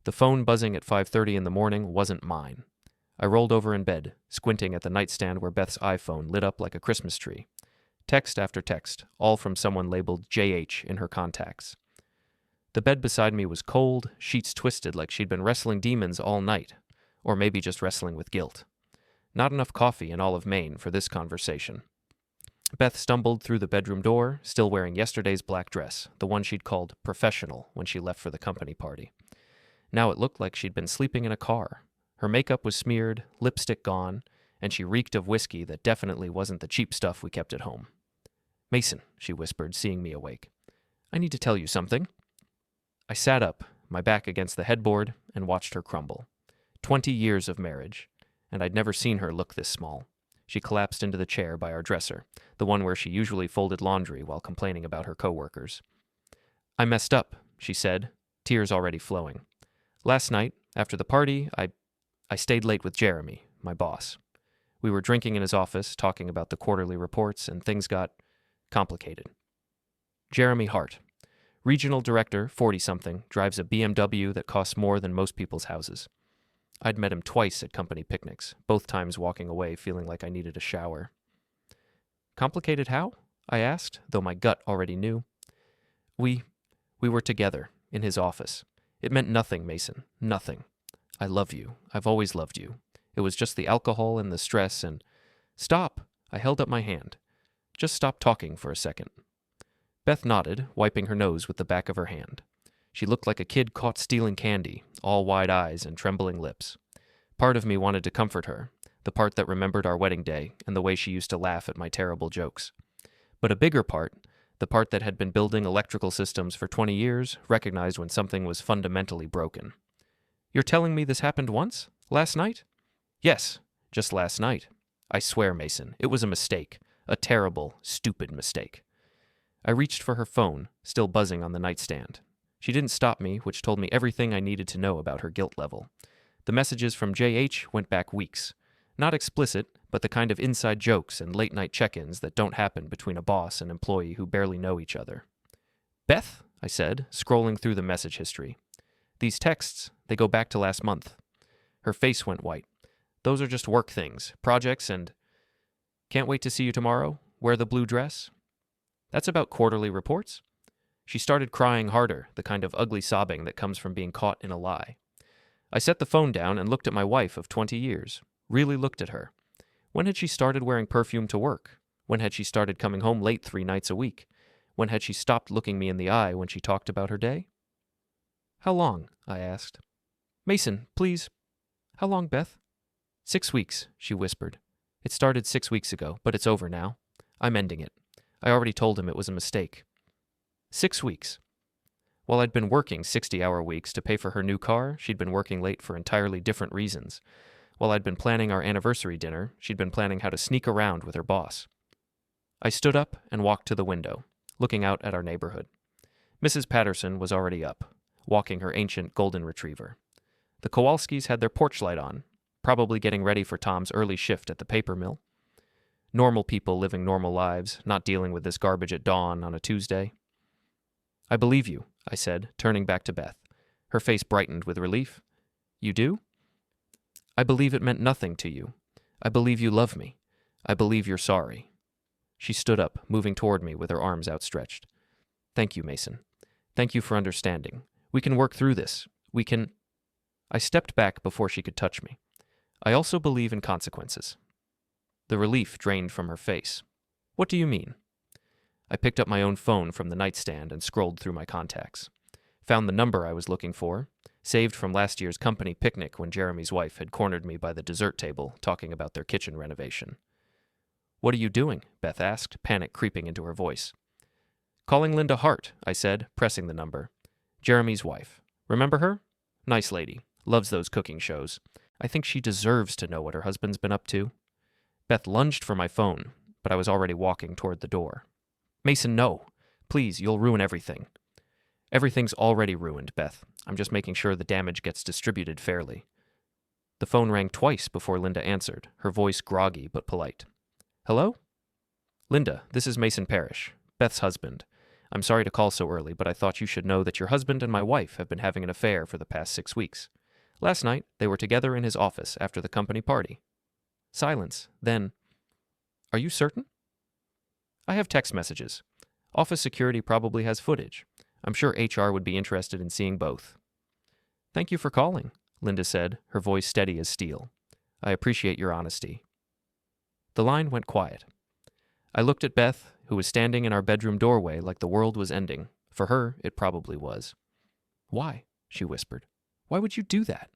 The phone buzzing at 5:30 in the morning wasn't mine. I rolled over in bed, squinting at the nightstand where Beth's iPhone lit up like a Christmas tree. Text after text, all from someone labeled JH in her contacts. The bed beside me was cold, sheets twisted like she'd been wrestling demons all night, or maybe just wrestling with guilt. Not enough coffee in all of Maine for this conversation. Beth stumbled through the bedroom door, still wearing yesterday's black dress, the one she'd called professional when she left for the company party. Now it looked like she'd been sleeping in a car. Her makeup was smeared, lipstick gone, and she reeked of whiskey that definitely wasn't the cheap stuff we kept at home. "Mason," she whispered, seeing me awake. "I need to tell you something." I sat up, my back against the headboard, and watched her crumble. 20 years of marriage, and I'd never seen her look this small. She collapsed into the chair by our dresser, the one where she usually folded laundry while complaining about her coworkers. "I messed up," she said, tears already flowing. "Last night, after the party, I stayed late with Jeremy, my boss. We were drinking in his office, talking about the quarterly reports, and things got complicated. Jeremy Hart, regional director, 40-something, drives a BMW that costs more than most people's houses. I'd met him twice at company picnics, both times walking away feeling like I needed a shower. Complicated how? I asked, though my gut already knew. We were together, in his office. It meant nothing, Mason, nothing. I love you. I've always loved you. It was just the alcohol and the stress and... Stop! I held up my hand. Just stop talking for a second. Beth nodded, wiping her nose with the back of her hand. She looked like a kid caught stealing candy, all wide eyes and trembling lips. Part of me wanted to comfort her, the part that remembered our wedding day and the way she used to laugh at my terrible jokes. But a bigger part, the part that had been building electrical systems for 20 years, recognized when something was fundamentally broken. "You're telling me this happened once? Last night?" "Yes, just last night. I swear, Mason, it was a mistake. A terrible, stupid mistake." I reached for her phone, still buzzing on the nightstand. She didn't stop me, which told me everything I needed to know about her guilt level. The messages from JH went back weeks. Not explicit, but the kind of inside jokes and late-night check-ins that don't happen between a boss and employee who barely know each other. "Beth," I said, scrolling through the message history. "These texts, they go back to last month." Her face went white. "Those are just work things, projects, and... Can't wait to see you tomorrow. Wear the blue dress." "That's about quarterly reports?" She started crying harder, the kind of ugly sobbing that comes from being caught in a lie. I set the phone down and looked at my wife of 20 years. Really looked at her. When had she started wearing perfume to work? When had she started coming home late 3 nights a week? When had she stopped looking me in the eye when she talked about her day? "How long?" I asked. "Mason, please." "How long, Beth?" 6 weeks, she whispered. "It started 6 weeks ago, but it's over now. I'm ending it. I already told him it was a mistake." 6 weeks. While I'd been working 60-hour weeks to pay for her new car, she'd been working late for entirely different reasons. While I'd been planning our anniversary dinner, she'd been planning how to sneak around with her boss. I stood up and walked to the window, looking out at our neighborhood. Mrs. Patterson was already up, walking her ancient golden retriever. The Kowalskis had their porch light on, probably getting ready for Tom's early shift at the paper mill. Normal people living normal lives, not dealing with this garbage at dawn on a Tuesday. "I believe you," I said, turning back to Beth. Her face brightened with relief. "You do?" "I believe it meant nothing to you. I believe you love me. I believe you're sorry." She stood up, moving toward me with her arms outstretched. "Thank you, Mason. Thank you for understanding. We can work through this. We can..." I stepped back before she could touch me. "I also believe in consequences." The relief drained from her face. "What do you mean?" I picked up my own phone from the nightstand and scrolled through my contacts. Found the number I was looking for, saved from last year's company picnic when Jeremy's wife had cornered me by the dessert table talking about their kitchen renovation. "What are you doing?" Beth asked, panic creeping into her voice. "Calling Linda Hart," I said, pressing the number. "Jeremy's wife. Remember her? Nice lady. Loves those cooking shows. I think she deserves to know what her husband's been up to." Beth lunged for my phone, but I was already walking toward the door. "Mason, no. Please, you'll ruin everything." "Everything's already ruined, Beth. I'm just making sure the damage gets distributed fairly." The phone rang twice before Linda answered, her voice groggy but polite. "Hello?" "Linda, this is Mason Parrish, Beth's husband. I'm sorry to call so early, but I thought you should know that your husband and my wife have been having an affair for the past 6 weeks. Last night, they were together in his office after the company party. Silence. Then, are you certain? I have text messages. Office security probably has footage. I'm sure HR would be interested in seeing both. Thank you for calling, Linda said, her voice steady as steel. I appreciate your honesty. The line went quiet. I looked at Beth, who was standing in our bedroom doorway like the world was ending. For her, it probably was. Why? She whispered. Why would you do that?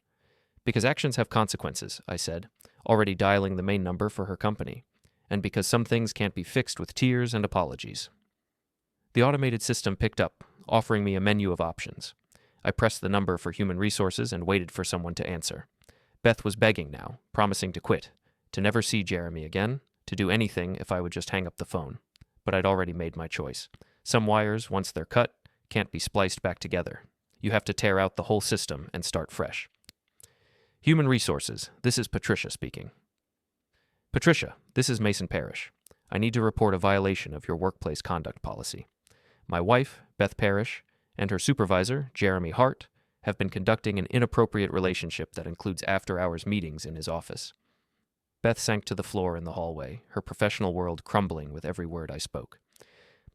Because actions have consequences, I said, already dialing the main number for her company, and because some things can't be fixed with tears and apologies. The automated system picked up, offering me a menu of options. I pressed the number for human resources and waited for someone to answer. Beth was begging now, promising to quit, to never see Jeremy again, to do anything if I would just hang up the phone. But I'd already made my choice. Some wires, once they're cut, can't be spliced back together. You have to tear out the whole system and start fresh. Human resources, this is Patricia speaking. Patricia, this is Mason Parrish. I need to report a violation of your workplace conduct policy. My wife, Beth Parrish, and her supervisor, Jeremy Hart, have been conducting an inappropriate relationship that includes after-hours meetings in his office. Beth sank to the floor in the hallway, her professional world crumbling with every word I spoke.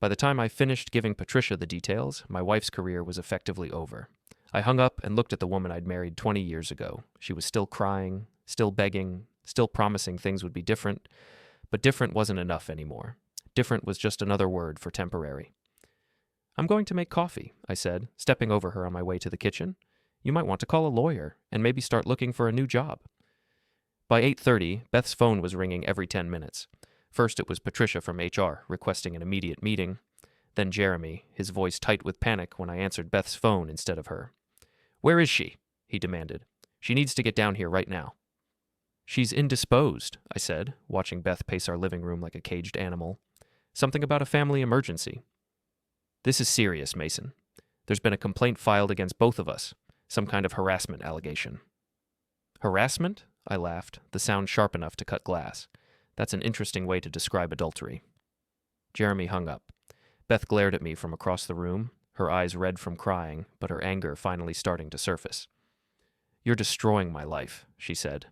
By the time I finished giving Patricia the details, my wife's career was effectively over. I hung up and looked at the woman I'd married 20 years ago. She was still crying, still begging, still promising things would be different, but different wasn't enough anymore. Different was just another word for temporary. I'm going to make coffee, I said, stepping over her on my way to the kitchen. You might want to call a lawyer and maybe start looking for a new job. By 8:30, Beth's phone was ringing every 10 minutes. First it was Patricia from HR requesting an immediate meeting. Then Jeremy, his voice tight with panic when I answered Beth's phone instead of her. Where is she? He demanded. She needs to get down here right now. She's indisposed, I said, watching Beth pace our living room like a caged animal. Something about a family emergency. This is serious, Mason. There's been a complaint filed against both of us. Some kind of harassment allegation. Harassment? I laughed, the sound sharp enough to cut glass. That's an interesting way to describe adultery. Jeremy hung up. Beth glared at me from across the room, her eyes red from crying, but her anger finally starting to surface. You're destroying my life, she said.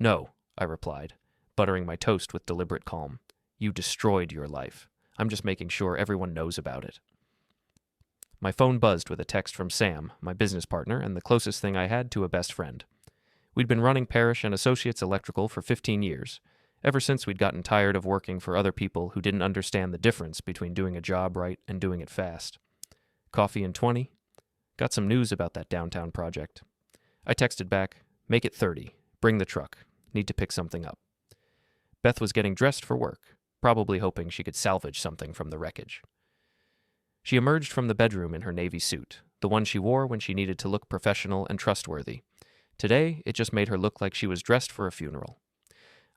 No, I replied, buttering my toast with deliberate calm. You destroyed your life. I'm just making sure everyone knows about it. My phone buzzed with a text from Sam, my business partner, and the closest thing I had to a best friend. We'd been running Parrish and Associates Electrical for 15 years, ever since we'd gotten tired of working for other people who didn't understand the difference between doing a job right and doing it fast. Coffee in 20? Got some news about that downtown project. I texted back, make it 30, bring the truck, need to pick something up. Beth was getting dressed for work, probably hoping she could salvage something from the wreckage. She emerged from the bedroom in her navy suit, the one she wore when she needed to look professional and trustworthy. Today, it just made her look like she was dressed for a funeral.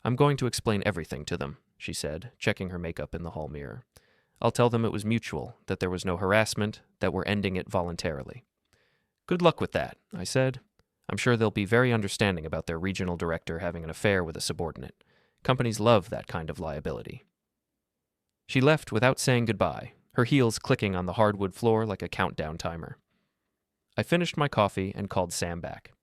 I'm going to explain everything to them, she said, checking her makeup in the hall mirror. I'll tell them it was mutual, that there was no harassment, that we're ending it voluntarily. Good luck with that, I said. I'm sure they'll be very understanding about their regional director having an affair with a subordinate. Companies love that kind of liability. She left without saying goodbye, her heels clicking on the hardwood floor like a countdown timer. I finished my coffee and called Sam back.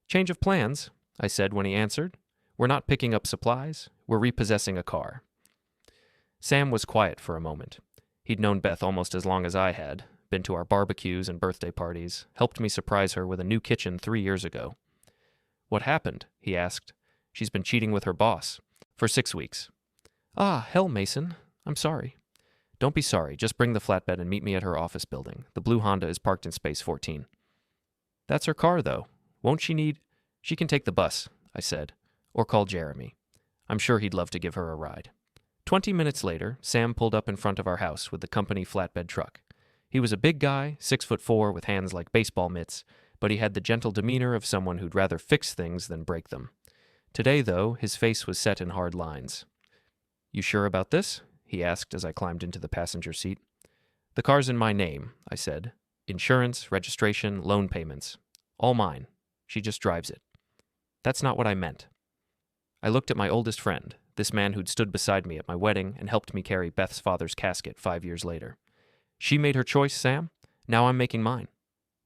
Change of plans, I said when he answered. We're not picking up supplies, we're repossessing a car. Sam was quiet for a moment. He'd known Beth almost as long as I had, been to our barbecues and birthday parties, helped me surprise her with a new kitchen 3 years ago. What happened? He asked. She's been cheating with her boss. For 6 weeks. Ah, hell, Mason. I'm sorry. Don't be sorry, just bring the flatbed and meet me at her office building. The blue Honda is parked in space 14. That's her car, though. Won't she need... She can take the bus, I said, or call Jeremy. I'm sure he'd love to give her a ride. 20 minutes later, Sam pulled up in front of our house with the company flatbed truck. He was a big guy, 6'4", with hands like baseball mitts, but he had the gentle demeanor of someone who'd rather fix things than break them. Today, though, his face was set in hard lines. You sure about this? He asked as I climbed into the passenger seat. The car's in my name, I said. Insurance, registration, loan payments. All mine. She just drives it. That's not what I meant. I looked at my oldest friend, this man who'd stood beside me at my wedding and helped me carry Beth's father's casket 5 years later. She made her choice, Sam. Now I'm making mine.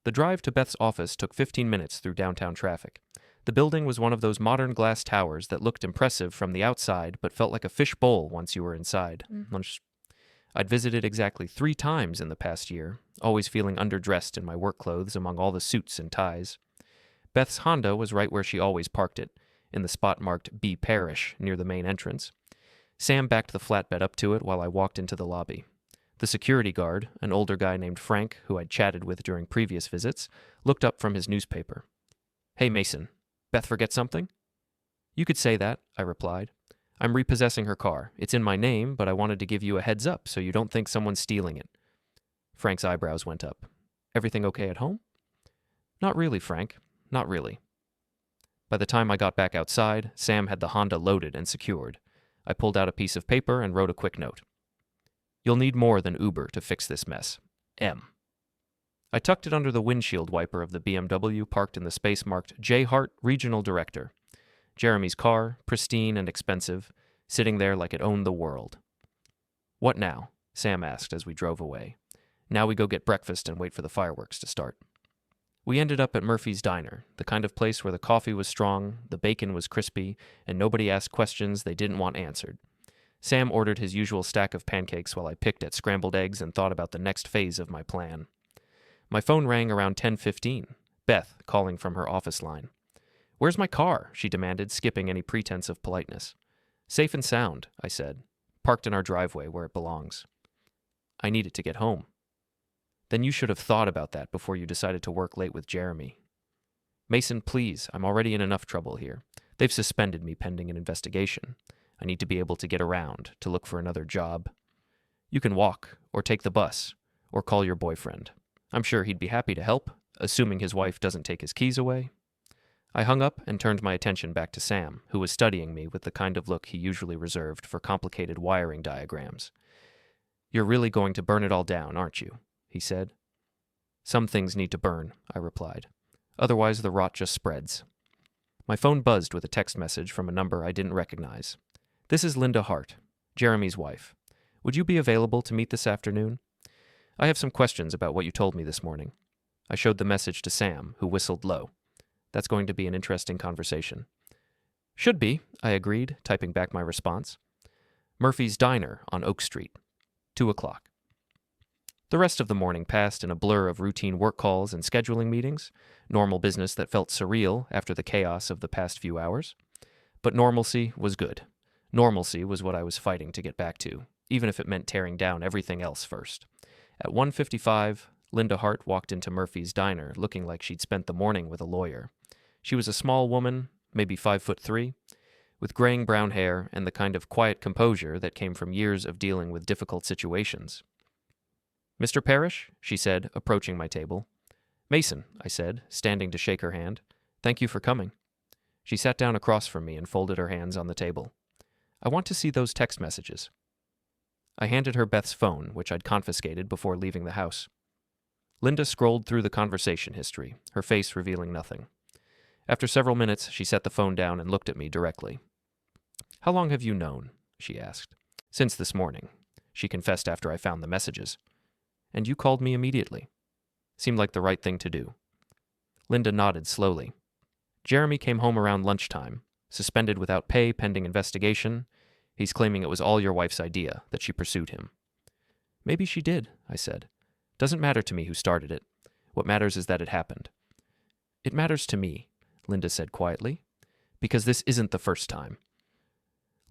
The drive to Beth's office took 15 minutes through downtown traffic. The building was one of those modern glass towers that looked impressive from the outside but felt like a fish bowl once you were inside. I'd visited exactly 3 times in the past year, always feeling underdressed in my work clothes among all the suits and ties. Beth's Honda was right where she always parked it, in the spot marked B. Parish near the main entrance. Sam backed the flatbed up to it while I walked into the lobby. The security guard, an older guy named Frank, who I'd chatted with during previous visits, looked up from his newspaper. "Hey, Mason, Beth forget something?" "You could say that," I replied. "I'm repossessing her car. It's in my name, but I wanted to give you a heads up so you don't think someone's stealing it." Frank's eyebrows went up. "Everything okay at home?" "Not really, Frank. Not really." By the time I got back outside, Sam had the Honda loaded and secured. I pulled out a piece of paper and wrote a quick note. "You'll need more than Uber to fix this mess. M." I tucked it under the windshield wiper of the BMW parked in the space marked J. Hart, Regional Director. Jeremy's car, pristine and expensive, sitting there like it owned the world. "What now?" Sam asked as we drove away. "Now we go get breakfast and wait for the fireworks to start." We ended up at Murphy's Diner, the kind of place where the coffee was strong, the bacon was crispy, and nobody asked questions they didn't want answered. Sam ordered his usual stack of pancakes while I picked at scrambled eggs and thought about the next phase of my plan. My phone rang around 10:15, Beth calling from her office line. "Where's my car?" she demanded, skipping any pretense of politeness. "Safe and sound," I said, "parked in our driveway where it belongs." "I need it to get home." "Then you should have thought about that before you decided to work late with Jeremy." "Mason, please, I'm already in enough trouble here. They've suspended me pending an investigation. I need to be able to get around, to look for another job. You can walk, or take the bus, or call your boyfriend. I'm sure he'd be happy to help, assuming his wife doesn't take his keys away." I hung up and turned my attention back to Sam, who was studying me with the kind of look he usually reserved for complicated wiring diagrams. "You're really going to burn it all down, aren't you?" he said. "Some things need to burn," I replied. "Otherwise the rot just spreads." My phone buzzed with a text message from a number I didn't recognize. "This is Linda Hart, Jeremy's wife. Would you be available to meet this afternoon? I have some questions about what you told me this morning." I showed the message to Sam, who whistled low. "That's going to be an interesting conversation." "Should be," I agreed, typing back my response. Murphy's Diner on Oak Street, 2:00. The rest of the morning passed in a blur of routine work calls and scheduling meetings, normal business that felt surreal after the chaos of the past few hours. But normalcy was good. Normalcy was what I was fighting to get back to, even if it meant tearing down everything else first. At 1:55, Linda Hart walked into Murphy's Diner looking like she'd spent the morning with a lawyer. She was a small woman, maybe 5'3", with graying brown hair and the kind of quiet composure that came from years of dealing with difficult situations. "Mr. Parrish?" she said, approaching my table. "Mason," I said, standing to shake her hand. "Thank you for coming." She sat down across from me and folded her hands on the table. "I want to see those text messages." I handed her Beth's phone, which I'd confiscated before leaving the house. Linda scrolled through the conversation history, her face revealing nothing. After several minutes, she set the phone down and looked at me directly. "How long have you known?" she asked. "Since this morning," she confessed after I found the messages. "And you called me immediately." Seemed like the right thing to do. Linda nodded slowly. "Jeremy came home around lunchtime, suspended without pay pending investigation. He's claiming it was all your wife's idea, that she pursued him." "Maybe she did," I said. "Doesn't matter to me who started it. What matters is that it happened." "It matters to me," Linda said quietly, "because this isn't the first time."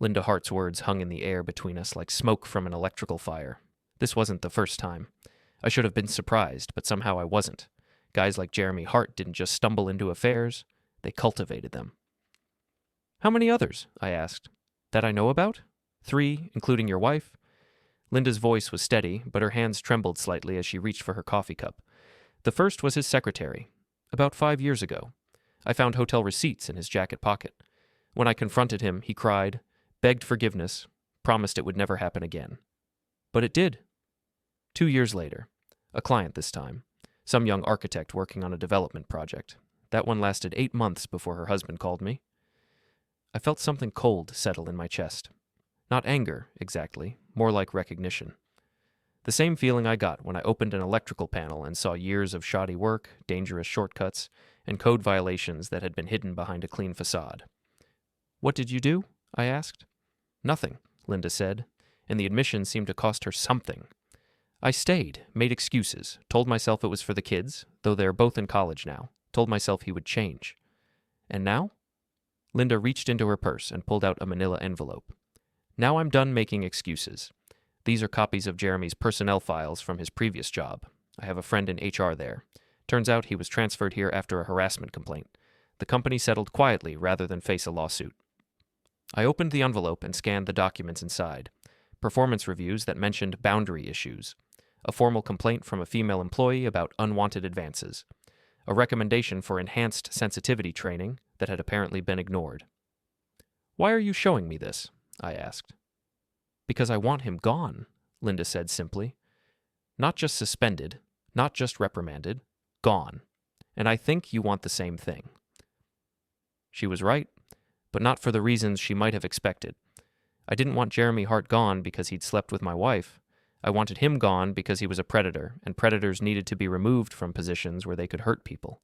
Linda Hart's words hung in the air between us like smoke from an electrical fire. This wasn't the first time. I should have been surprised, but somehow I wasn't. Guys like Jeremy Hart didn't just stumble into affairs, they cultivated them. "How many others?" I asked. "That I know about? 3, including your wife?" Linda's voice was steady, but her hands trembled slightly as she reached for her coffee cup. "The first was his secretary. About 5 years ago. I found hotel receipts in his jacket pocket. When I confronted him, he cried, begged forgiveness, promised it would never happen again. But it did. 2 years later, a client this time, some young architect working on a development project. That one lasted 8 months before her husband called me." I felt something cold settle in my chest. Not anger, exactly, more like recognition. The same feeling I got when I opened an electrical panel and saw years of shoddy work, dangerous shortcuts, and code violations that had been hidden behind a clean facade. "What did you do?" I asked. "Nothing," Linda said, and the admission seemed to cost her something. "I stayed, made excuses, told myself it was for the kids, though they're both in college now, told myself he would change. And now?" Linda reached into her purse and pulled out a manila envelope. "Now I'm done making excuses. These are copies of Jeremy's personnel files from his previous job. I have a friend in HR there. Turns out he was transferred here after a harassment complaint. The company settled quietly rather than face a lawsuit." I opened the envelope and scanned the documents inside. Performance reviews that mentioned boundary issues. A formal complaint from a female employee about unwanted advances. A recommendation for enhanced sensitivity training that had apparently been ignored. "Why are you showing me this?" I asked. "Because I want him gone," Linda said simply. "Not just suspended, not just reprimanded, gone. And I think you want the same thing." She was right, but not for the reasons she might have expected. I didn't want Jeremy Hart gone because he'd slept with my wife. I wanted him gone because he was a predator, and predators needed to be removed from positions where they could hurt people.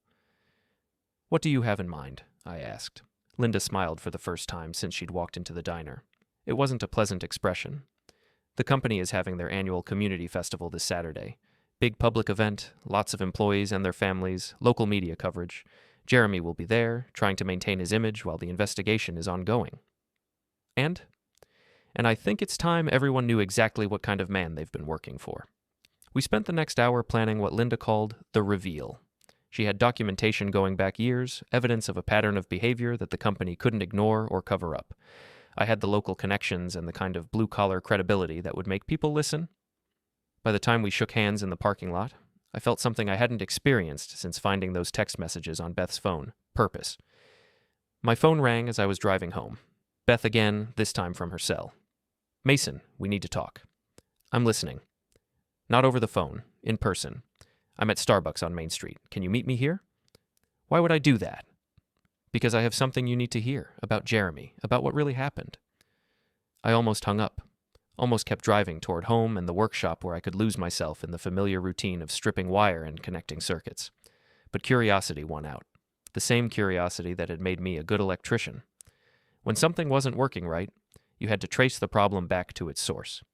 "What do you have in mind?" I asked. Linda smiled for the first time since she'd walked into the diner. It wasn't a pleasant expression. "The company is having their annual community festival this Saturday. Big public event, lots of employees and their families, local media coverage. Jeremy will be there, trying to maintain his image while the investigation is ongoing. And I think it's time everyone knew exactly what kind of man they've been working for." We spent the next hour planning what Linda called the reveal. She had documentation going back years, evidence of a pattern of behavior that the company couldn't ignore or cover up. I had the local connections and the kind of blue-collar credibility that would make people listen. By the time we shook hands in the parking lot, I felt something I hadn't experienced since finding those text messages on Beth's phone: purpose. My phone rang as I was driving home. Beth again, this time from her cell. "Mason, we need to talk." "I'm listening." "Not over the phone, in person. I'm at Starbucks on Main Street. Can you meet me here?" "Why would I do that?" "Because I have something you need to hear, about Jeremy, about what really happened." I almost hung up, almost kept driving toward home and the workshop where I could lose myself in the familiar routine of stripping wire and connecting circuits. But curiosity won out, the same curiosity that had made me a good electrician. When something wasn't working right, you had to trace the problem back to its source.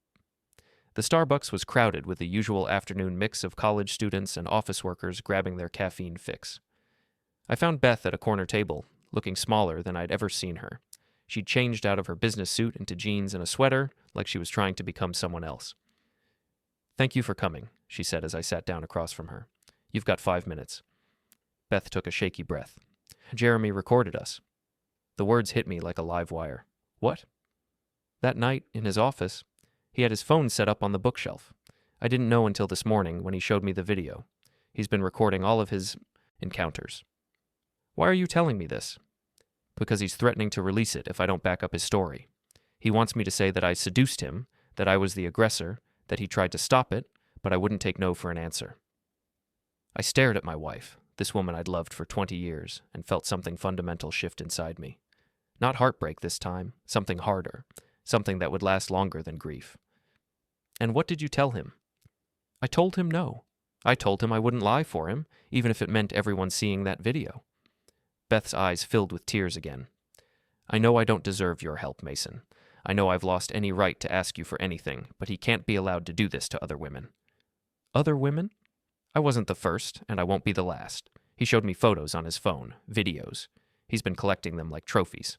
The Starbucks was crowded with the usual afternoon mix of college students and office workers grabbing their caffeine fix. I found Beth at a corner table, looking smaller than I'd ever seen her. She'd changed out of her business suit into jeans and a sweater, like she was trying to become someone else. "Thank you for coming," she said as I sat down across from her. "You've got 5 minutes." Beth took a shaky breath. "Jeremy recorded us." The words hit me like a live wire. "What?" "That night, in his office, he had his phone set up on the bookshelf. I didn't know until this morning when he showed me the video. He's been recording all of his encounters." "Why are you telling me this?" "Because he's threatening to release it if I don't back up his story. He wants me to say that I seduced him, that I was the aggressor, that he tried to stop it, but I wouldn't take no for an answer." I stared at my wife, this woman I'd loved for 20 years, and felt something fundamental shift inside me. Not heartbreak this time, something harder, something that would last longer than grief. "And what did you tell him?" "I told him no. I told him I wouldn't lie for him, even if it meant everyone seeing that video." Beth's eyes filled with tears again. "I know I don't deserve your help, Mason. I know I've lost any right to ask you for anything, but he can't be allowed to do this to other women." "Other women?" "I wasn't the first, and I won't be the last. He showed me photos on his phone, videos. He's been collecting them like trophies."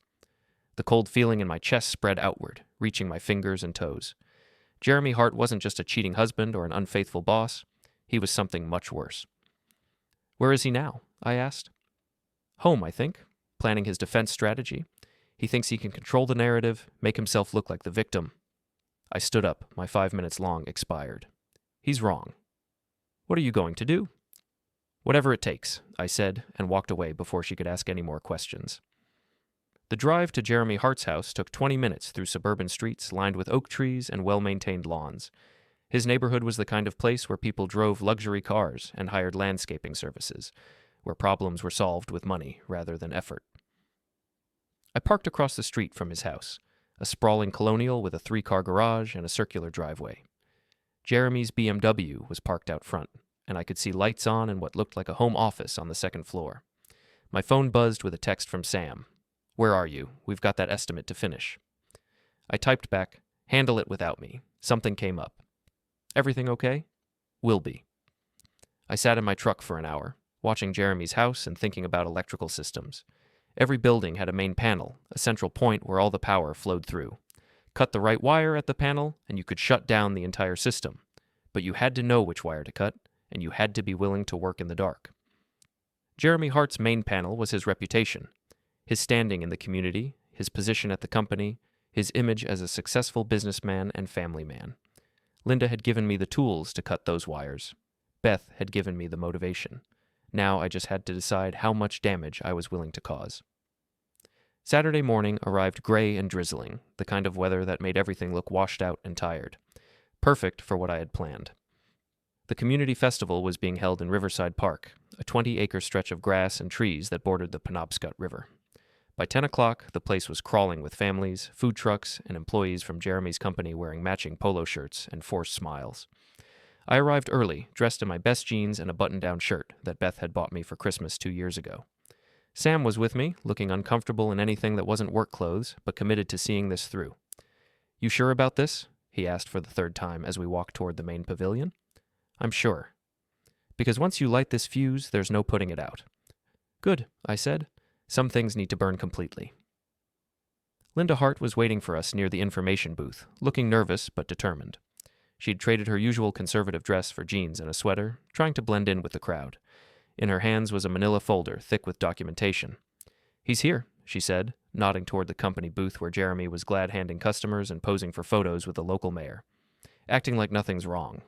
The cold feeling in my chest spread outward, reaching my fingers and toes. Jeremy Hart wasn't just a cheating husband or an unfaithful boss. He was something much worse. "Where is he now?" I asked. "Home, I think, planning his defense strategy. He thinks he can control the narrative, make himself look like the victim." I stood up, my 5 minutes long expired. "He's wrong." "What are you going to do?" "Whatever it takes," I said, and walked away before she could ask any more questions. The drive to Jeremy Hart's house took 20 minutes through suburban streets lined with oak trees and well-maintained lawns. His neighborhood was the kind of place where people drove luxury cars and hired landscaping services, where problems were solved with money rather than effort. I parked across the street from his house, a sprawling colonial with a 3-car garage and a circular driveway. Jeremy's BMW was parked out front, and I could see lights on and what looked like a home office on the second floor. My phone buzzed with a text from Sam. "Where are you? We've got that estimate to finish." I typed back, "Handle it without me. Something came up." "Everything okay?" "Will be." I sat in my truck for an hour, watching Jeremy's house and thinking about electrical systems. Every building had a main panel, a central point where all the power flowed through. Cut the right wire at the panel, and you could shut down the entire system. But you had to know which wire to cut, and you had to be willing to work in the dark. Jeremy Hart's main panel was his reputation, his standing in the community, his position at the company, his image as a successful businessman and family man. Linda had given me the tools to cut those wires. Beth had given me the motivation. Now I just had to decide how much damage I was willing to cause. Saturday morning arrived gray and drizzling, the kind of weather that made everything look washed out and tired. Perfect for what I had planned. The community festival was being held in Riverside Park, a 20-acre stretch of grass and trees that bordered the Penobscot River. By 10 o'clock, the place was crawling with families, food trucks, and employees from Jeremy's company wearing matching polo shirts and forced smiles. I arrived early, dressed in my best jeans and a button-down shirt that Beth had bought me for Christmas 2 years ago. Sam was with me, looking uncomfortable in anything that wasn't work clothes, but committed to seeing this through. "You sure about this?" he asked for the third time as we walked toward the main pavilion. "I'm sure. Because once you light this fuse, there's no putting it out." "Good," I said. "Some things need to burn completely." Linda Hart was waiting for us near the information booth, looking nervous but determined. She'd traded her usual conservative dress for jeans and a sweater, trying to blend in with the crowd. In her hands was a manila folder thick with documentation. "He's here," she said, nodding toward the company booth where Jeremy was glad-handing customers and posing for photos with the local mayor. Acting like nothing's wrong.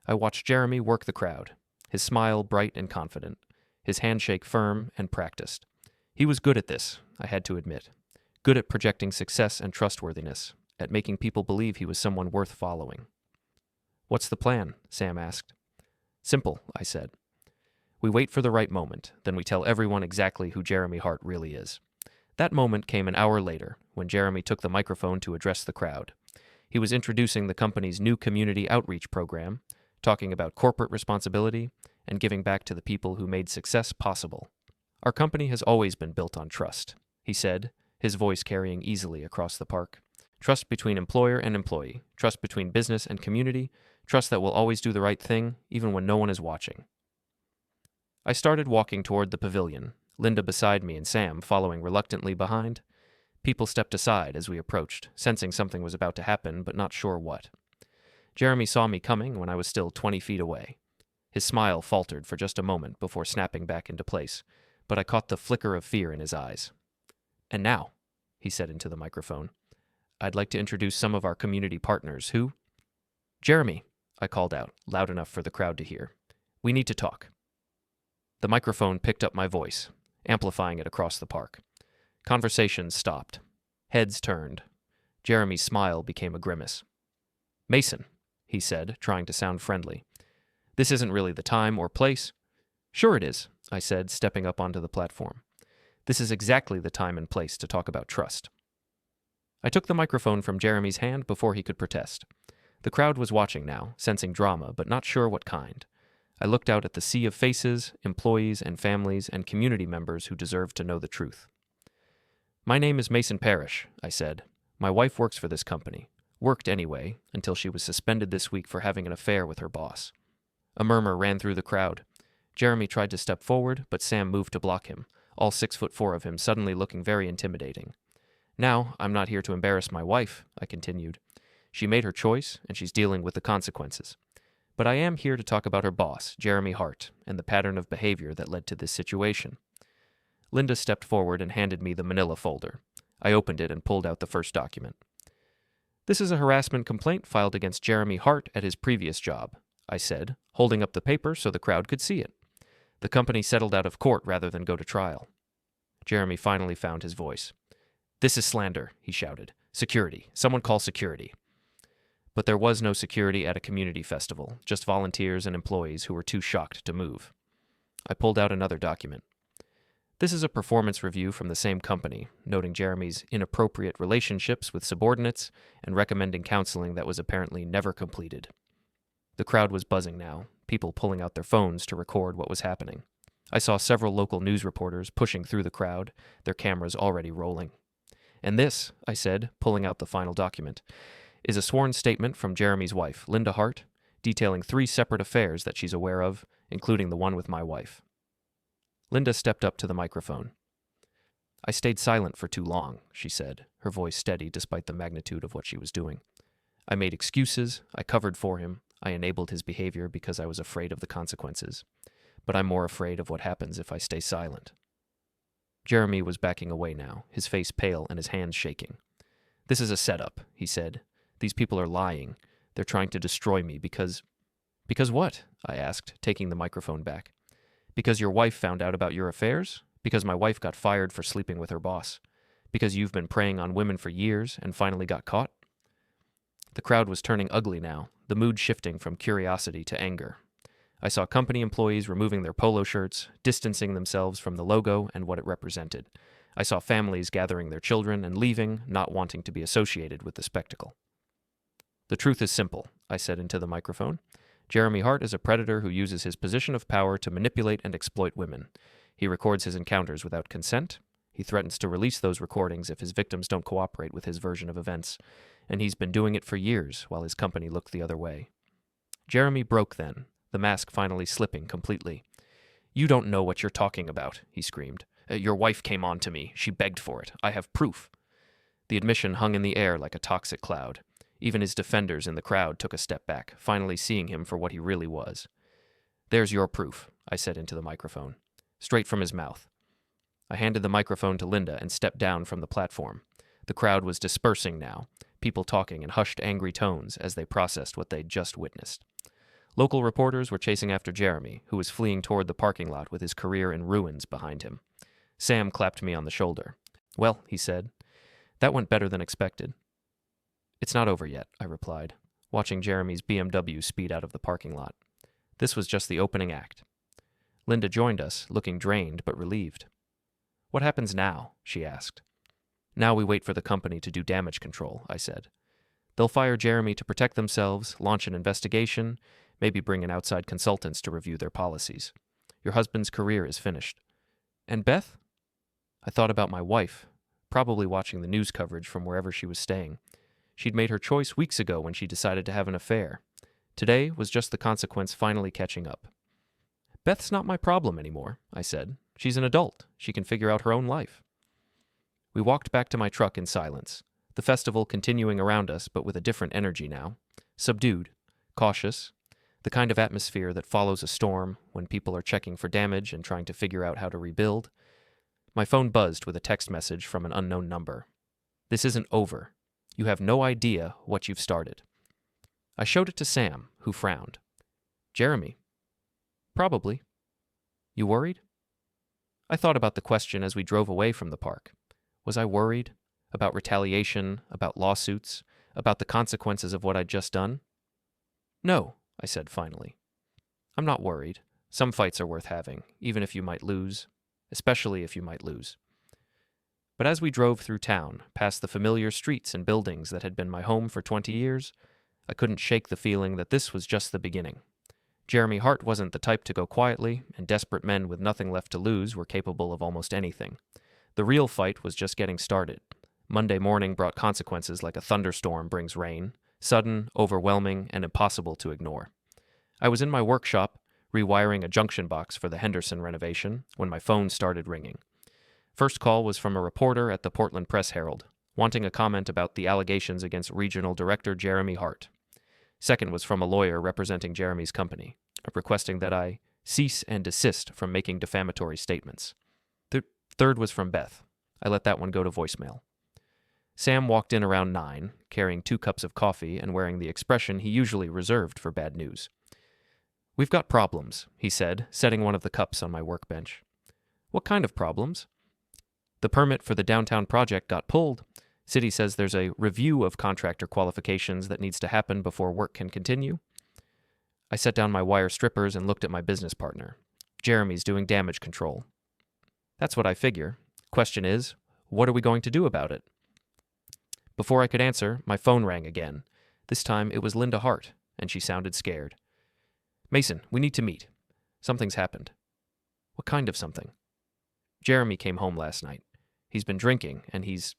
I watched Jeremy work the crowd, his smile bright and confident, his handshake firm and practiced. He was good at this, I had to admit. Good at projecting success and trustworthiness, at making people believe he was someone worth following. "What's the plan?" Sam asked. "Simple," I said. "We wait for the right moment, then we tell everyone exactly who Jeremy Hart really is." That moment came an hour later, when Jeremy took the microphone to address the crowd. He was introducing the company's new community outreach program, talking about corporate responsibility, and giving back to the people who made success possible. "Our company has always been built on trust," he said, his voice carrying easily across the park. "Trust between employer and employee, trust between business and community, trust that we'll always do the right thing, even when no one is watching." I started walking toward the pavilion, Linda beside me and Sam following reluctantly behind. People stepped aside as we approached, sensing something was about to happen, but not sure what. Jeremy saw me coming when I was still 20 feet away. His smile faltered for just a moment before snapping back into place, but I caught the flicker of fear in his eyes. "And now," he said into the microphone, "I'd like to introduce some of our community partners who—" "Jeremy," I called out, loud enough for the crowd to hear. "We need to talk." The microphone picked up my voice, amplifying it across the park. Conversations stopped. Heads turned. Jeremy's smile became a grimace. "Mason," he said, trying to sound friendly. "This isn't really the time or place." "Sure it is," I said, stepping up onto the platform. "This is exactly the time and place to talk about trust." I took the microphone from Jeremy's hand before he could protest. The crowd was watching now, sensing drama, but not sure what kind. I looked out at the sea of faces, employees and families and community members who deserved to know the truth. "My name is Mason Parrish," I said. "My wife works for this company. Worked anyway, until she was suspended this week for having an affair with her boss." A murmur ran through the crowd. Jeremy tried to step forward, but Sam moved to block him, all 6'4" of him suddenly looking very intimidating. "Now, I'm not here to embarrass my wife," I continued. "She made her choice, and she's dealing with the consequences. But I am here to talk about her boss, Jeremy Hart, and the pattern of behavior that led to this situation." Linda stepped forward and handed me the manila folder. I opened it and pulled out the first document. "This is a harassment complaint filed against Jeremy Hart at his previous job," I said, holding up the paper so the crowd could see it. "The company settled out of court rather than go to trial." Jeremy finally found his voice. "This is slander," he shouted. "Security. Someone call security." But there was no security at a community festival, just volunteers and employees who were too shocked to move. I pulled out another document. "This is a performance review from the same company, noting Jeremy's inappropriate relationships with subordinates and recommending counseling that was apparently never completed." The crowd was buzzing now, people pulling out their phones to record what was happening. I saw several local news reporters pushing through the crowd, their cameras already rolling. "And this," I said, pulling out the final document, "is a sworn statement from Jeremy's wife, Linda Hart, detailing 3 separate affairs that she's aware of, including the one with my wife." Linda stepped up to the microphone. "I stayed silent for too long," she said, her voice steady despite the magnitude of what she was doing. "I made excuses, I covered for him, I enabled his behavior because I was afraid of the consequences. But I'm more afraid of what happens if I stay silent." Jeremy was backing away now, his face pale and his hands shaking. "This is a setup," he said. "These people are lying. They're trying to destroy me because—" "Because what?" I asked, taking the microphone back. "Because your wife found out about your affairs? Because my wife got fired for sleeping with her boss? Because you've been preying on women for years and finally got caught?" The crowd was turning ugly now, the mood shifting from curiosity to anger. I saw company employees removing their polo shirts, distancing themselves from the logo and what it represented. I saw families gathering their children and leaving, not wanting to be associated with the spectacle. "The truth is simple," I said into the microphone. "Jeremy Hart is a predator who uses his position of power to manipulate and exploit women. He records his encounters without consent. He threatens to release those recordings if his victims don't cooperate with his version of events. And he's been doing it for years while his company looked the other way." Jeremy broke then, the mask finally slipping completely. "You don't know what you're talking about," he screamed. "Your wife came on to me. She begged for it. I have proof." The admission hung in the air like a toxic cloud. Even his defenders in the crowd took a step back, finally seeing him for what he really was. "There's your proof," I said into the microphone. Straight from his mouth. I handed the microphone to Linda and stepped down from the platform. The crowd was dispersing now, people talking in hushed, angry tones as they processed what they'd just witnessed. Local reporters were chasing after Jeremy, who was fleeing toward the parking lot with his career in ruins behind him. Sam clapped me on the shoulder. "Well," he said, "that went better than expected." "It's not over yet," I replied, watching Jeremy's BMW speed out of the parking lot. This was just the opening act. Linda joined us, looking drained but relieved. "What happens now?" she asked. "Now we wait for the company to do damage control," I said. "They'll fire Jeremy to protect themselves, launch an investigation, maybe bring in outside consultants to review their policies. Your husband's career is finished." "And Beth?" I thought about my wife, probably watching the news coverage from wherever she was staying. She'd made her choice weeks ago when she decided to have an affair. Today was just the consequence finally catching up. "Beth's not my problem anymore," I said. "She's an adult. She can figure out her own life." We walked back to my truck in silence, the festival continuing around us but with a different energy now. Subdued, cautious, the kind of atmosphere that follows a storm when people are checking for damage and trying to figure out how to rebuild. My phone buzzed with a text message from an unknown number. "This isn't over. You have no idea what you've started." I showed it to Sam, who frowned. "Jeremy?" "Probably." "You worried?" I thought about the question as we drove away from the park. Was I worried? About retaliation, about lawsuits, about the consequences of what I'd just done? "No," I said finally. "I'm not worried. Some fights are worth having, even if you might lose, especially if you might lose." But as we drove through town, past the familiar streets and buildings that had been my home for 20 years, I couldn't shake the feeling that this was just the beginning. Jeremy Hart wasn't the type to go quietly, and desperate men with nothing left to lose were capable of almost anything. The real fight was just getting started. Monday morning brought consequences like a thunderstorm brings rain, sudden, overwhelming, and impossible to ignore. I was in my workshop, rewiring a junction box for the Henderson renovation, when my phone started ringing. First call was from a reporter at the Portland Press-Herald, wanting a comment about the allegations against Regional Director Jeremy Hart. Second was from a lawyer representing Jeremy's company, requesting that I cease and desist from making defamatory statements. Third was from Beth. I let that one go to voicemail. Sam walked in around 9, carrying 2 cups of coffee and wearing the expression he usually reserved for bad news. "We've got problems," he said, setting one of the cups on my workbench. "What kind of problems?" "The permit for the downtown project got pulled. City says there's a review of contractor qualifications that needs to happen before work can continue." I set down my wire strippers and looked at my business partner. "Jeremy's doing damage control." "That's what I figure. Question is, what are we going to do about it?" Before I could answer, my phone rang again. This time it was Linda Hart, and she sounded scared. Mason, we need to meet. Something's happened. What kind of something? Jeremy came home last night. He's been drinking, and he's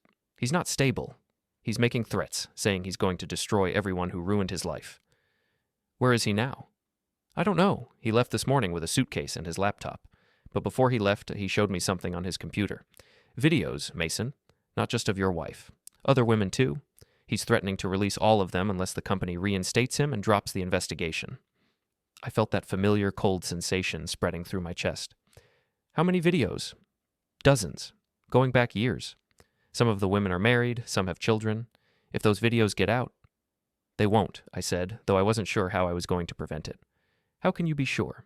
not stable. He's making threats, saying he's going to destroy everyone who ruined his life. Where is he now? I don't know. He left this morning with a suitcase and his laptop. But before he left, he showed me something on his computer. Videos, Mason. Not just of your wife. Other women, too. He's threatening to release all of them unless the company reinstates him and drops the investigation. I felt that familiar cold sensation spreading through my chest. How many videos? Dozens. Going back years. Some of the women are married, some have children. If those videos get out... They won't, I said, though I wasn't sure how I was going to prevent it. How can you be sure?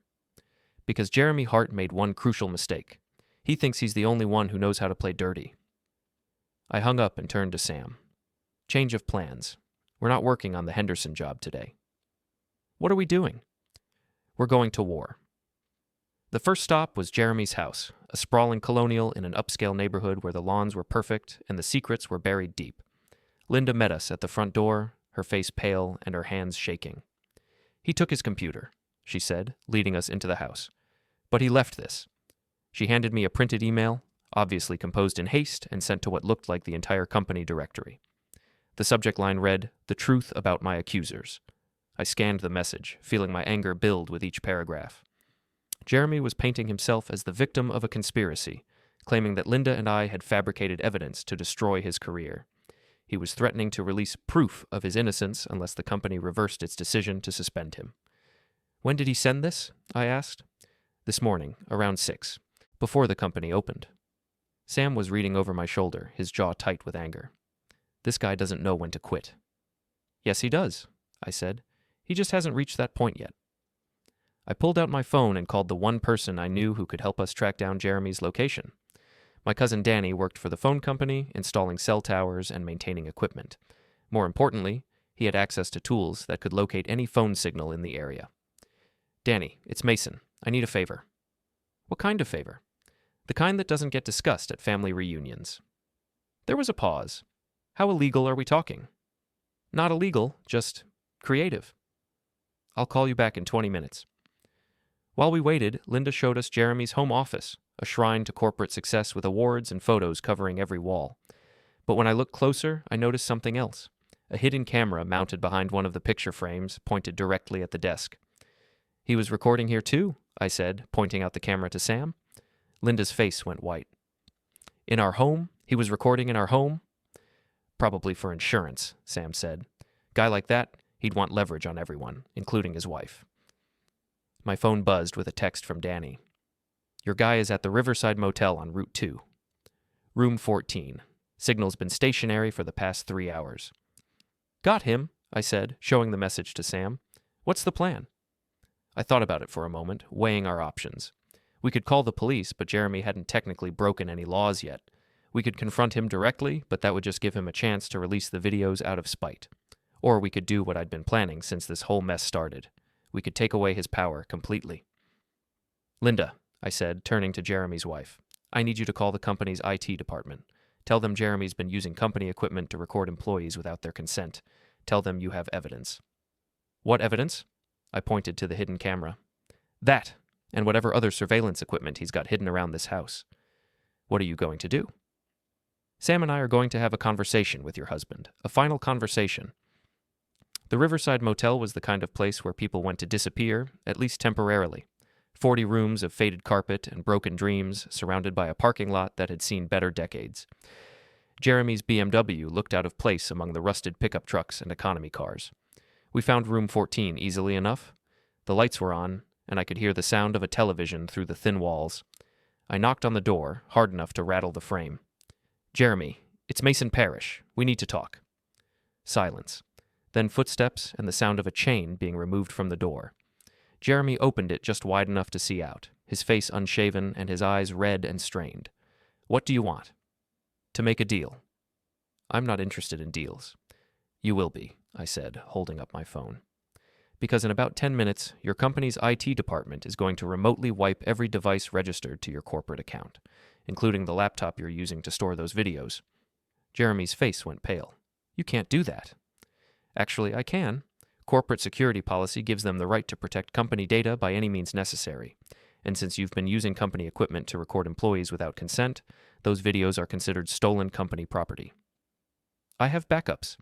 Because Jeremy Hart made one crucial mistake. He thinks he's the only one who knows how to play dirty. I hung up and turned to Sam. Change of plans. We're not working on the Henderson job today. What are we doing? We're going to war. The first stop was Jeremy's house, a sprawling colonial in an upscale neighborhood where the lawns were perfect and the secrets were buried deep. Linda met us at the front door, her face pale and her hands shaking. He took his computer, she said, leading us into the house. But he left this. She handed me a printed email, obviously composed in haste and sent to what looked like the entire company directory. The subject line read, "The truth about my accusers." I scanned the message, feeling my anger build with each paragraph. Jeremy was painting himself as the victim of a conspiracy, claiming that Linda and I had fabricated evidence to destroy his career. He was threatening to release proof of his innocence unless the company reversed its decision to suspend him. When did he send this? I asked. This morning, around 6, before the company opened. Sam was reading over my shoulder, his jaw tight with anger. This guy doesn't know when to quit. Yes, he does, I said. He just hasn't reached that point yet. I pulled out my phone and called the one person I knew who could help us track down Jeremy's location. My cousin Danny worked for the phone company, installing cell towers and maintaining equipment. More importantly, he had access to tools that could locate any phone signal in the area. Danny, it's Mason. I need a favor. What kind of favor? The kind that doesn't get discussed at family reunions. There was a pause. How illegal are we talking? Not illegal, just creative. I'll call you back in 20 minutes. While we waited, Linda showed us Jeremy's home office, a shrine to corporate success with awards and photos covering every wall. But when I looked closer, I noticed something else. A hidden camera mounted behind one of the picture frames, pointed directly at the desk. He was recording here too, I said, pointing out the camera to Sam. Linda's face went white. In our home? He was recording in our home? Probably for insurance, Sam said. Guy like that, he'd want leverage on everyone, including his wife. My phone buzzed with a text from Danny. Your guy is at the Riverside Motel on Route 2. Room 14. Signal's been stationary for the past 3 hours. Got him, I said, showing the message to Sam. What's the plan? I thought about it for a moment, weighing our options. We could call the police, but Jeremy hadn't technically broken any laws yet. We could confront him directly, but that would just give him a chance to release the videos out of spite. Or we could do what I'd been planning since this whole mess started. We could take away his power completely. Linda, I said, turning to Jeremy's wife, I need you to call the company's IT department. Tell them Jeremy's been using company equipment to record employees without their consent. Tell them you have evidence. What evidence? I pointed to the hidden camera. That, and whatever other surveillance equipment he's got hidden around this house. What are you going to do? Sam and I are going to have a conversation with your husband, a final conversation. The Riverside Motel was the kind of place where people went to disappear, at least temporarily. 40 rooms of faded carpet and broken dreams, surrounded by a parking lot that had seen better decades. Jeremy's BMW looked out of place among the rusted pickup trucks and economy cars. We found room 14 easily enough. The lights were on, and I could hear the sound of a television through the thin walls. I knocked on the door, hard enough to rattle the frame. Jeremy, it's Mason Parrish. We need to talk. Silence. Then footsteps and the sound of a chain being removed from the door. Jeremy opened it just wide enough to see out, his face unshaven and his eyes red and strained. What do you want? To make a deal. I'm not interested in deals. You will be, I said, holding up my phone. Because in about 10 minutes, your company's IT department is going to remotely wipe every device registered to your corporate account, including the laptop you're using to store those videos. Jeremy's face went pale. You can't do that. Actually, I can. Corporate security policy gives them the right to protect company data by any means necessary. And since you've been using company equipment to record employees without consent, those videos are considered stolen company property. I have backups.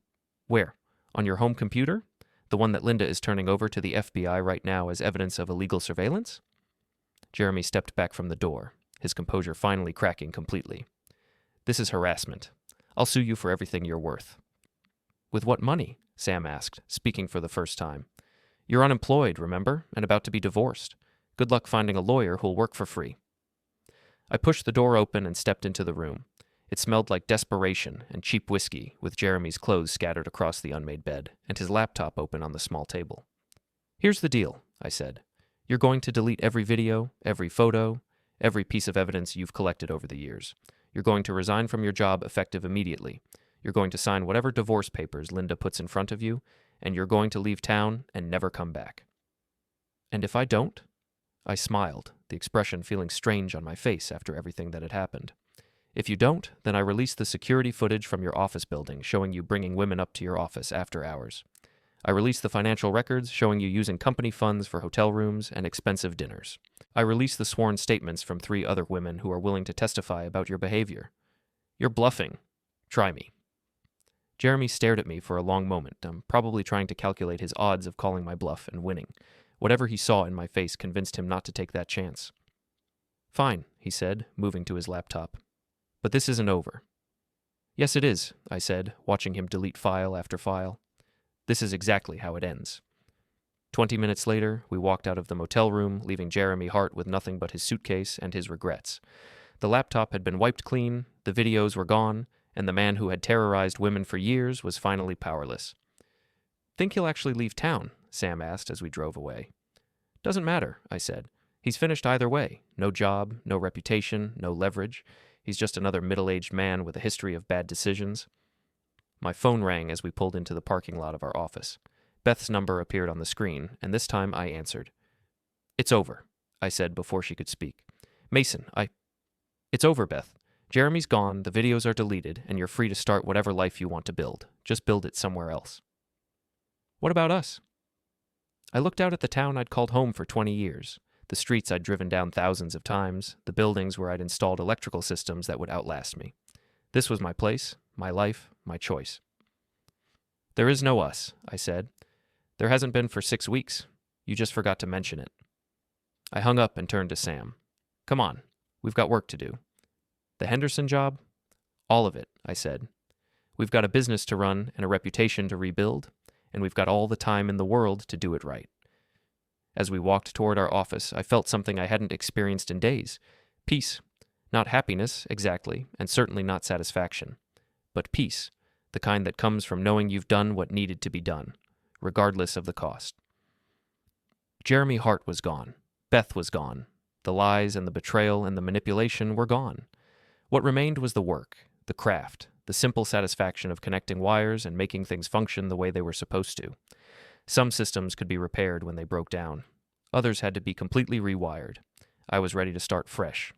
Where? On your home computer? The one that Linda is turning over to the FBI right now as evidence of illegal surveillance? Jeremy stepped back from the door, his composure finally cracking completely. This is harassment. I'll sue you for everything you're worth. With what money? Sam asked, speaking for the first time. You're unemployed, remember, and about to be divorced. Good luck finding a lawyer who'll work for free. I pushed the door open and stepped into the room. It smelled like desperation and cheap whiskey, with Jeremy's clothes scattered across the unmade bed, and his laptop open on the small table. Here's the deal, I said. You're going to delete every video, every photo, every piece of evidence you've collected over the years. You're going to resign from your job effective immediately. You're going to sign whatever divorce papers Linda puts in front of you, and you're going to leave town and never come back. And if I don't? I smiled, the expression feeling strange on my face after everything that had happened. If you don't, then I release the security footage from your office building showing you bringing women up to your office after hours. I release the financial records showing you using company funds for hotel rooms and expensive dinners. I release the sworn statements from 3 other women who are willing to testify about your behavior. You're bluffing. Try me. Jeremy stared at me for a long moment, probably trying to calculate his odds of calling my bluff and winning. Whatever he saw in my face convinced him not to take that chance. Fine, he said, moving to his laptop. But this isn't over. Yes, it is, I said, watching him delete file after file. This is exactly how it ends. 20 minutes later, we walked out of the motel room, leaving Jeremy Hart with nothing but his suitcase and his regrets. The laptop had been wiped clean, the videos were gone, and the man who had terrorized women for years was finally powerless. Think he'll actually leave town? Sam asked as we drove away. Doesn't matter, I said. He's finished either way. No job, no reputation, no leverage. He's just another middle-aged man with a history of bad decisions. My phone rang as we pulled into the parking lot of our office. Beth's number appeared on the screen, and this time I answered. It's over, I said before she could speak. Mason, It's over, Beth. Jeremy's gone, the videos are deleted, and you're free to start whatever life you want to build. Just build it somewhere else. What about us? I looked out at the town I'd called home for 20 years, the streets I'd driven down thousands of times, the buildings where I'd installed electrical systems that would outlast me. This was my place, my life, my choice. There is no us, I said. There hasn't been for 6 weeks. You just forgot to mention it. I hung up and turned to Sam. Come on, we've got work to do. The Henderson job? All of it, I said. We've got a business to run and a reputation to rebuild, and we've got all the time in the world to do it right. As we walked toward our office, I felt something I hadn't experienced in days. Peace. Not happiness, exactly, and certainly not satisfaction. But peace, the kind that comes from knowing you've done what needed to be done, regardless of the cost. Jeremy Hart was gone. Beth was gone. The lies and the betrayal and the manipulation were gone. What remained was the work, the craft, the simple satisfaction of connecting wires and making things function the way they were supposed to. Some systems could be repaired when they broke down. Others had to be completely rewired. I was ready to start fresh,